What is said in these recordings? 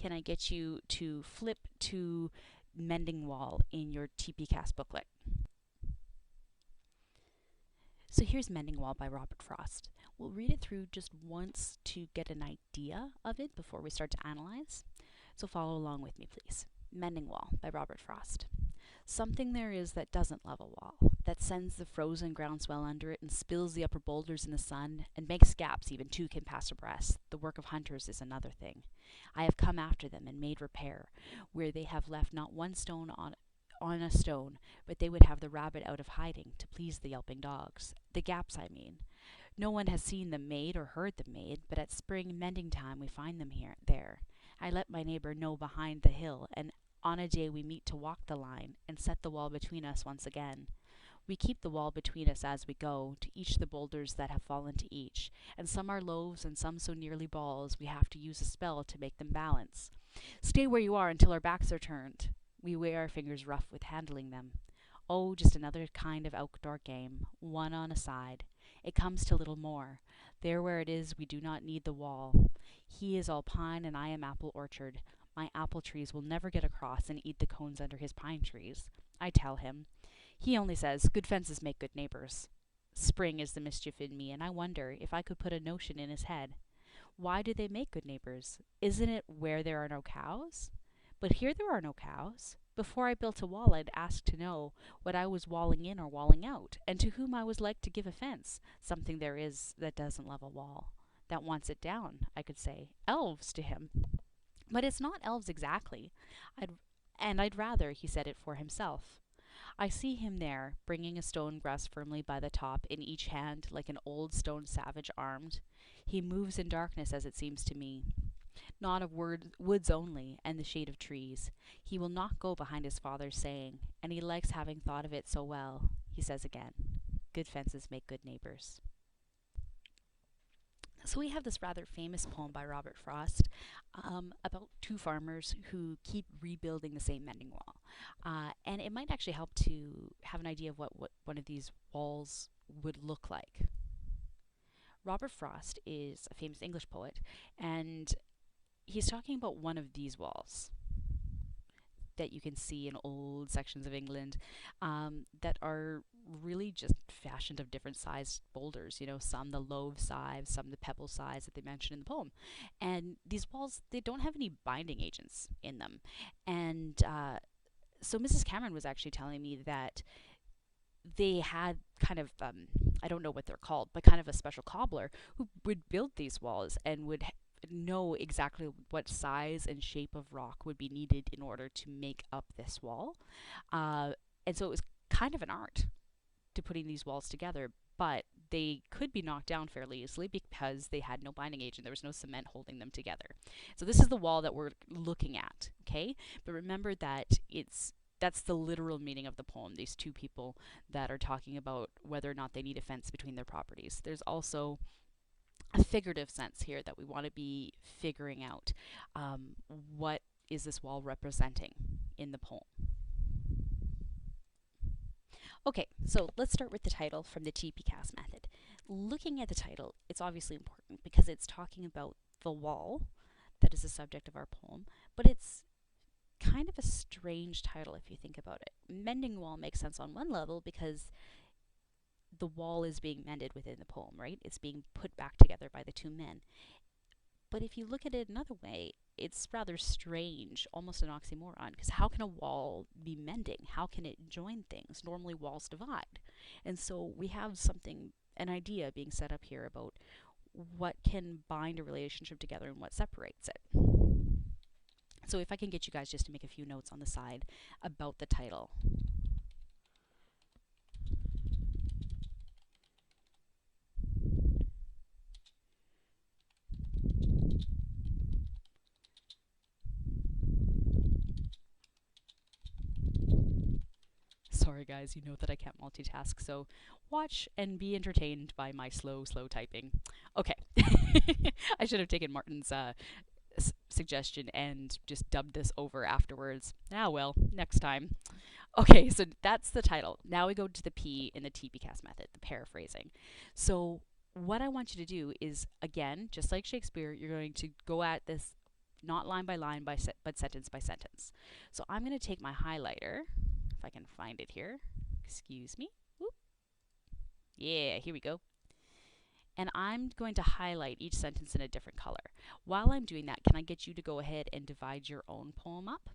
can I get you to flip to Mending Wall in your TPCast booklet? So here's Mending Wall by Robert Frost. We'll read it through just once to get an idea of it before we start to analyze. So follow along with me, please. Mending Wall by Robert Frost. Something there is that doesn't love a wall, that sends the frozen groundswell under it and spills the upper boulders in the sun, and makes gaps even two can pass abreast. The work of hunters is another thing. I have come after them and made repair, where they have left not one stone on a stone, but they would have the rabbit out of hiding to please the yelping dogs. The gaps, I mean. No one has seen them made or heard them made, but at spring mending time we find them there. I let my neighbor know behind the hill, and on a day we meet to walk the line and set the wall between us once again. We keep the wall between us as we go, to each the boulders that have fallen to each, and some are loaves and some so nearly balls we have to use a spell to make them balance. Stay where you are until our backs are turned. We wear our fingers rough with handling them. Oh, just another kind of outdoor game, one on a side. It comes to little more. There where it is we do not need the wall. He is all pine and I am apple orchard. My apple trees will never get across and eat the cones under his pine trees. I tell him. He only says, good fences make good neighbors. Spring is the mischief in me, and I wonder if I could put a notion in his head. Why do they make good neighbors? Isn't it where there are no cows? But here there are no cows. Before I built a wall, I'd ask to know what I was walling in or walling out, and to whom I was like to give offence. Something there is that doesn't love a wall, that wants it down, I could say. Elves to him. But it's not elves exactly. I'd rather he said it for himself. I see him there, bringing a stone grasped firmly by the top in each hand, like an old stone savage armed. He moves in darkness, as it seems to me. Not of woods only, and the shade of trees. He will not go behind his father's saying, and he likes having thought of it so well. He says again, good fences make good neighbors. So we have this rather famous poem by Robert Frost about two farmers who keep rebuilding the same mending wall. And it might actually help to have an idea of what one of these walls would look like. Robert Frost is a famous English poet, and he's talking about one of these walls that you can see in old sections of England that are really just fashioned of different sized boulders, you know, some the loaf size, some the pebble size that they mention in the poem. And these walls, they don't have any binding agents in them. And so Mrs. Cameron was actually telling me that they had kind of, I don't know what they're called, but kind of a special cobbler who would build these walls and would know exactly what size and shape of rock would be needed in order to make up this wall. And so it was kind of an art to putting these walls together, but they could be knocked down fairly easily because they had no binding agent. There was no cement holding them together. So this is the wall that we're looking at, okay? But remember that that's the literal meaning of the poem, these two people that are talking about whether or not they need a fence between their properties. There's also a figurative sense here that we want to be figuring out. What is this wall representing in the poem? Okay, so let's start with the title from the TPCast method. Looking at the title, it's obviously important because it's talking about the wall that is the subject of our poem, but it's kind of a strange title if you think about it. Mending wall makes sense on one level because the wall is being mended within the poem, right? It's being put back together by the two men. But if you look at it another way, it's rather strange, almost an oxymoron, because how can a wall be mending? How can it join things? Normally walls divide. And so we have an idea being set up here about what can bind a relationship together and what separates it. So if I can get you guys just to make a few notes on the side about the title. Sorry guys, you know that I can't multitask, so watch and be entertained by my slow typing. Okay. I should have taken Martin's suggestion and just dubbed this over afterwards. Ah well, next time. Okay, so that's the title. Now we go to the P in the TPCast method, the paraphrasing. So what I want you to do is, again, just like Shakespeare, you're going to go at this not line by line, but sentence by sentence. So I'm going to take my highlighter, if I can find it here. Excuse me. Whoop. Yeah, here we go. And I'm going to highlight each sentence in a different color. While I'm doing that, can I get you to go ahead and divide your own poem up?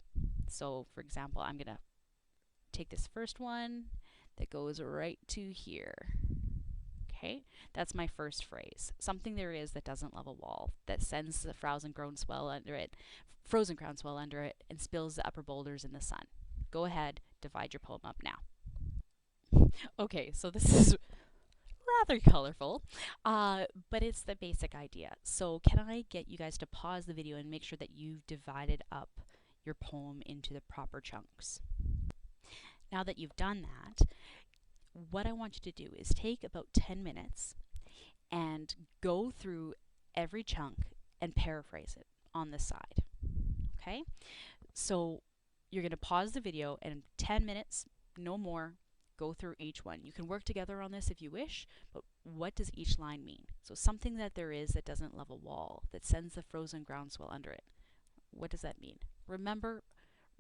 So, for example, I'm going to take this first one that goes right to here. Okay, that's my first phrase. Something there is that doesn't love a wall, that sends the frozen groundswell under it, frozen groundswell under it, and spills the upper boulders in the sun. Go ahead, divide your poem up now. Okay, so this is rather colorful, but it's the basic idea. So can I get you guys to pause the video and make sure that you've divided up your poem into the proper chunks? Now that you've done that, what I want you to do is take about 10 minutes and go through every chunk and paraphrase it on the side. Okay? So you're going to pause the video and in 10 minutes, no more, go through each one. You can work together on this if you wish, but what does each line mean? So something that there is that doesn't love a wall, that sends the frozen groundswell under it. What does that mean? Remember,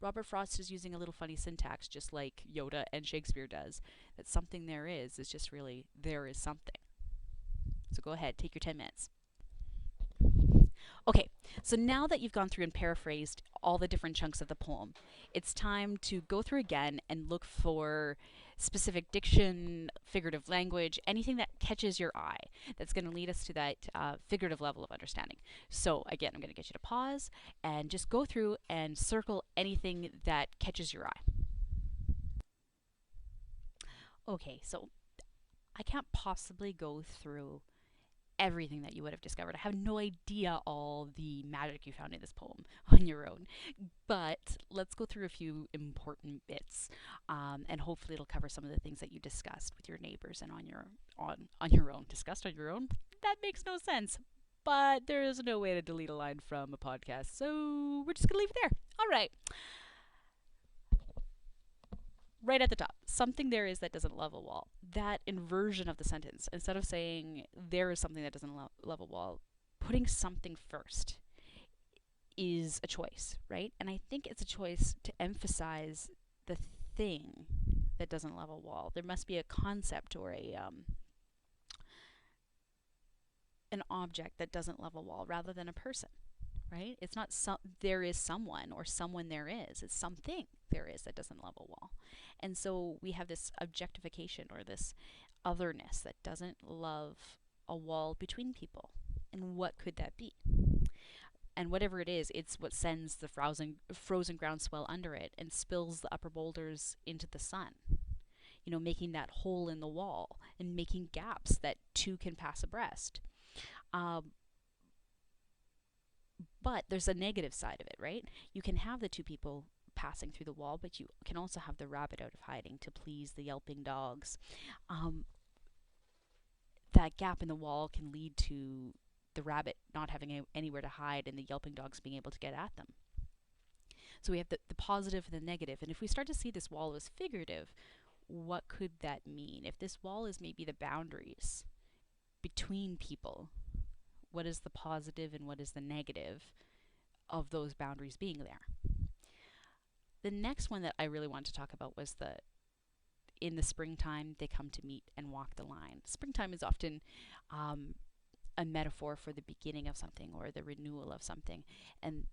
Robert Frost is using a little funny syntax, just like Yoda and Shakespeare does, that something there is just really there is something. So go ahead, take your 10 minutes. Okay, so now that you've gone through and paraphrased all the different chunks of the poem, it's time to go through again and look for specific diction, figurative language, anything that catches your eye that's going to lead us to that figurative level of understanding. So again, I'm going to get you to pause and just go through and circle anything that catches your eye. Okay, so I can't possibly go through everything that you would have discovered. I have no idea all the magic you found in this poem on your own, but let's go through a few important bits, and hopefully it'll cover some of the things that you discussed with your neighbors and on your own. Discussed on your own? That makes no sense. But there is no way to delete a line from a podcast, so we're just gonna leave it there. All right. Right at the top, something there is that doesn't love a wall. That inversion of the sentence, instead of saying there is something that doesn't love a wall, putting something first is a choice, right? And I think it's a choice to emphasize the thing that doesn't love a wall. There must be a concept or an object that doesn't love a wall rather than a person. Right? It's not there is someone or someone there is. It's something there is that doesn't love a wall. And so we have this objectification or this otherness that doesn't love a wall between people. And what could that be? And whatever it is, it's what sends the frozen groundswell under it and spills the upper boulders into the sun. You know, making that hole in the wall and making gaps that two can pass abreast. But there's a negative side of it, right? You can have the two people passing through the wall, but you can also have the rabbit out of hiding to please the yelping dogs. That gap in the wall can lead to the rabbit not having anywhere to hide and the yelping dogs being able to get at them. So we have the positive and the negative. And if we start to see this wall as figurative, what could that mean? If this wall is maybe the boundaries between people, what is the positive and what is the negative of those boundaries being there? The next one that I really wanted to talk about was in the springtime, they come to meet and walk the line. Springtime is often a metaphor for the beginning of something or the renewal of something. And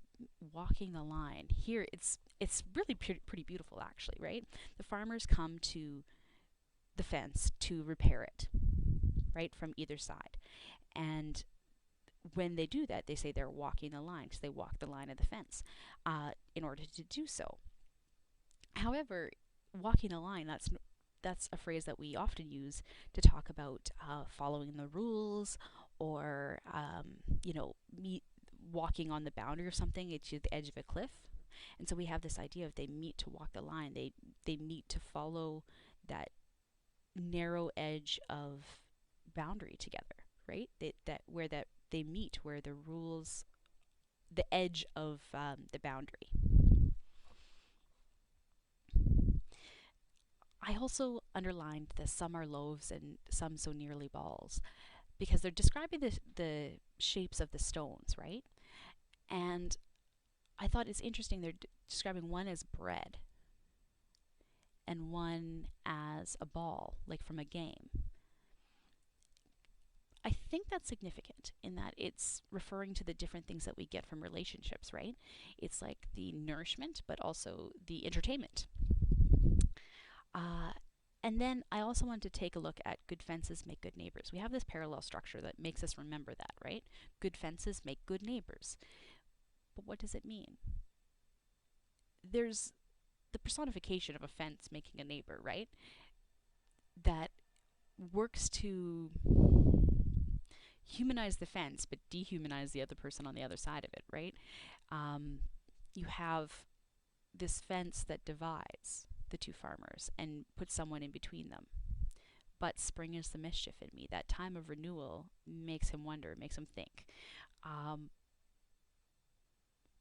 walking the line, here it's really pretty beautiful actually, right? The farmers come to the fence to repair it, right, from either side. And when they do that, they say they're walking the line because they walk the line of the fence in order to do so. However, walking the line, that's a phrase that we often use to talk about following the rules or, walking on the boundary of something to the edge of a cliff. And so we have this idea of they meet to walk the line. They meet to follow that narrow edge of boundary together, right? They meet where the rules, the edge of the boundary. I also underlined the some are loaves and some so nearly balls because they're describing the shapes of the stones, right? And I thought it's interesting they're describing one as bread and one as a ball, like from a game. I think that's significant in that it's referring to the different things that we get from relationships, right? It's like the nourishment, but also the entertainment. Uh, and then I also want to take a look at good fences make good neighbors. We have this parallel structure that makes us remember that, right? Good fences make good neighbors. But what does it mean? There's the personification of a fence making a neighbor, right? That works to humanize the fence but dehumanize the other person on the other side of it, right? You have this fence that divides the two farmers and puts someone in between them. But spring is the mischief in me. That time of renewal makes him wonder, makes him think.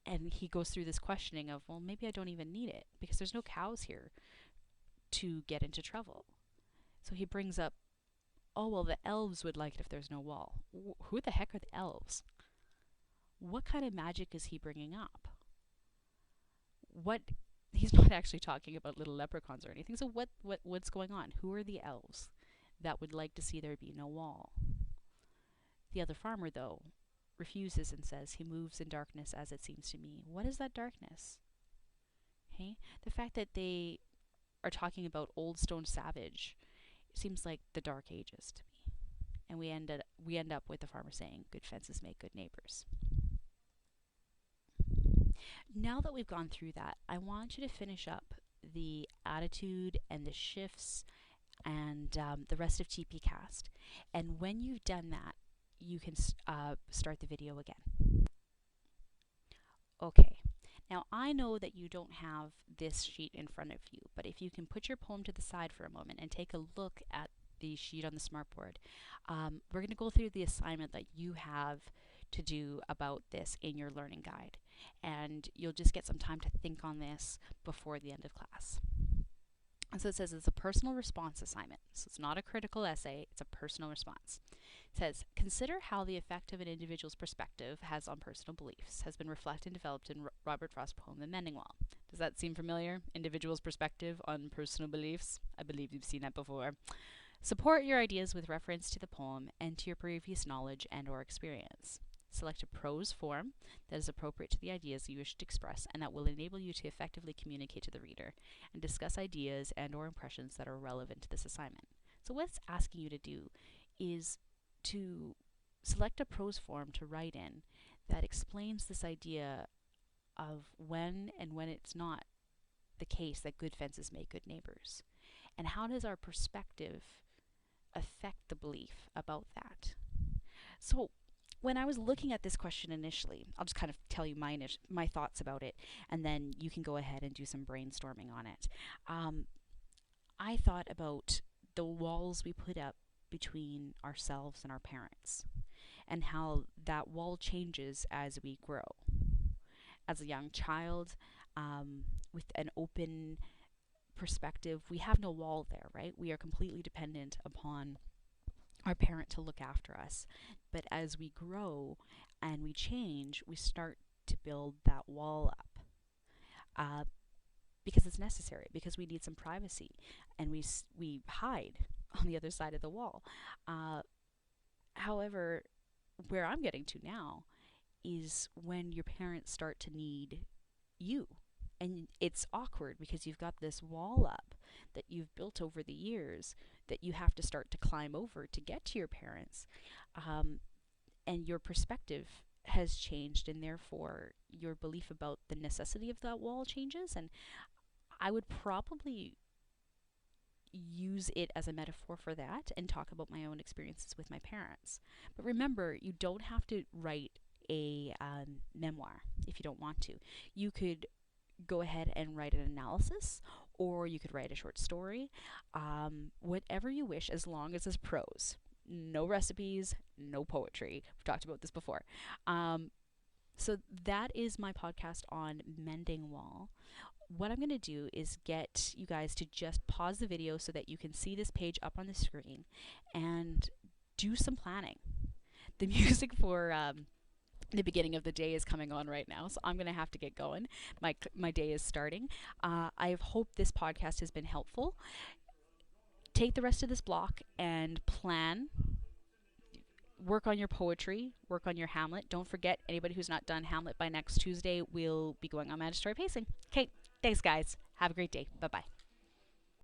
And he goes through this questioning of, well, maybe I don't even need it because there's no cows here to get into trouble. So he brings up, oh, well, the elves would like it if there's no wall. Who the heck are the elves? What kind of magic is he bringing up? He's not actually talking about little leprechauns or anything. So what's going on? Who are the elves that would like to see there be no wall? The other farmer, though, refuses and says he moves in darkness as it seems to me. What is that darkness? Okay? The fact that they are talking about Old Stone Savage seems like the Dark Ages to me. And we end up with the farmer saying, good fences make good neighbors. Now that we've gone through that, I want you to finish up the attitude and the shifts and the rest of TPcast. And when you've done that, you can start the video again. Okay. Now, I know that you don't have this sheet in front of you, but if you can put your poem to the side for a moment and take a look at the sheet on the smartboard, we're going to go through the assignment that you have to do about this in your learning guide. And you'll just get some time to think on this before the end of class. And so it says it's a personal response assignment. So it's not a critical essay, it's a personal response. It says, consider how the effect of an individual's perspective has on personal beliefs has been reflected and developed in Robert Frost's poem, The Mending Wall. Does that seem familiar? Individual's perspective on personal beliefs? I believe you've seen that before. Support your ideas with reference to the poem and to your previous knowledge and or experience. Select a prose form that is appropriate to the ideas you wish to express and that will enable you to effectively communicate to the reader and discuss ideas and or impressions that are relevant to this assignment. So what it's asking you to do is to select a prose form to write in that explains this idea of when and when it's not the case that good fences make good neighbors. And how does our perspective affect the belief about that? So when I was looking at this question initially, I'll just kind of tell you my thoughts about it, and then you can go ahead and do some brainstorming on it. I thought about the walls we put up between ourselves and our parents, and how that wall changes as we grow. As a young child, with an open perspective, we have no wall there, right? We are completely dependent upon our parent to look after us. But as we grow and we change, we start to build that wall up because it's necessary, because we need some privacy, and we hide on the other side of the wall. However, where I'm getting to now is when your parents start to need you. And it's awkward because you've got this wall up that you've built over the years that you have to start to climb over to get to your parents. And your perspective has changed, and therefore your belief about the necessity of that wall changes. And I would probably use it as a metaphor for that and talk about my own experiences with my parents. But remember, you don't have to write a memoir if you don't want to. You could go ahead and write an analysis, or you could write a short story, whatever you wish, as long as it's prose. No recipes, no poetry. We've talked about this before. So that is my podcast on Mending Wall. What I'm going to do is get you guys to just pause the video so that you can see this page up on the screen and do some planning. The music for The beginning of the day is coming on right now, so I'm going to have to get going. My day is starting. I hope this podcast has been helpful. Take the rest of this block and plan. Work on your poetry, work on your Hamlet. Don't forget, anybody who's not done Hamlet by next Tuesday will be going on mandatory pacing. Okay, thanks, guys. Have a great day. Bye bye.